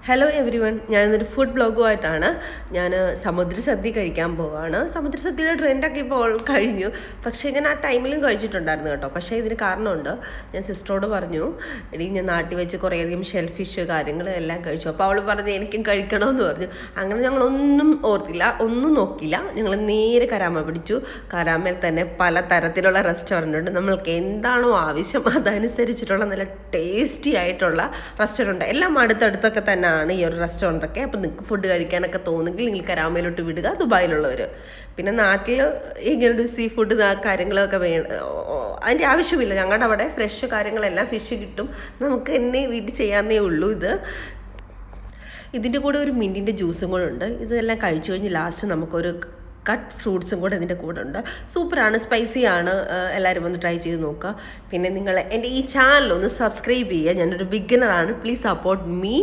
Hello everyone, ഞാനിന്നൊരു food ബ്ലോഗുമായിട്ടാണ്. ഞാൻ സമുദ്രസദ്യ കഴിക്കാൻ പോവാണ്. സമുദ്രസദ്യയുടെ ട്രെൻഡൊക്കെ ഇപ്പോൾ കഴിഞ്ഞു, പക്ഷേ ഞാൻ ആ ടൈമിലും കഴിച്ചിട്ടുണ്ടായിരുന്നു കേട്ടോ. പക്ഷേ ഇതിന് കാരണമുണ്ട്. ഞാൻ സിസ്റ്ററോട് പറഞ്ഞു, എടീ ഞാൻ നാട്ടിൽ വെച്ച് കുറേയധികം ഷെൽ ഫിഷ് കാര്യങ്ങൾ എല്ലാം കഴിച്ചു. അപ്പോൾ അവൾ പറഞ്ഞു എനിക്കും കഴിക്കണമെന്ന് പറഞ്ഞു. അങ്ങനെ ഞങ്ങളൊന്നും ഓർത്തില്ല, ഒന്നും നോക്കില്ല, ഞങ്ങൾ നേരെ കരാമ പിടിച്ചു. കരാമയിൽ തന്നെ പല തരത്തിലുള്ള റെസ്റ്റോറൻ്റ് ഉണ്ട്. നമ്മൾക്ക് എന്താണോ ആവശ്യം അതനുസരിച്ചിട്ടുള്ള നല്ല ടേസ്റ്റി ആയിട്ടുള്ള റെസ്റ്റോറൻറ്റ് എല്ലാം അടുത്തടുത്തൊക്കെ തന്നെ ഈ ഒരു റെസ്റ്റോറൻ്റൊക്കെ. അപ്പോൾ നിങ്ങൾക്ക് ഫുഡ് കഴിക്കാനൊക്കെ തോന്നുമെങ്കിൽ നിങ്ങൾ കരാമയിലോട്ട് വിടുക, ദുബായിലുള്ളവർ. പിന്നെ നാട്ടിൽ ഇങ്ങനൊരു സീ ഫുഡ് കാര്യങ്ങളൊക്കെ അതിൻ്റെ ആവശ്യമില്ല. ഞങ്ങളുടെ അവിടെ ഫ്രഷ് കാര്യങ്ങളെല്ലാം ഫിഷ് കിട്ടും, നമുക്ക് എന്നെ വീട്ടിൽ ചെയ്യാവുന്നേ ഉള്ളൂ. ഇതിൻ്റെ കൂടെ ഒരു മിൻറ്റിൻ്റെ ജ്യൂസും കൂടെ ഉണ്ട്. ഇതെല്ലാം കഴിച്ചു കഴിഞ്ഞ് ലാസ്റ്റ് നമുക്കൊരു കട്ട് ഫ്രൂട്ട്സും കൂടെ ഇതിൻ്റെ കൂടെ ഉണ്ട്. സൂപ്പറാണ്, സ്പൈസിയാണ്. എല്ലാവരും ഒന്ന് ട്രൈ ചെയ്ത് നോക്കുക. പിന്നെ നിങ്ങൾ എൻ്റെ ഈ ചാനൽ ഒന്ന് സബ്സ്ക്രൈബ് ചെയ്യുക. ഞാനൊരു ബിഗിനറാണ്, പ്ലീസ് സപ്പോർട്ട് മീ.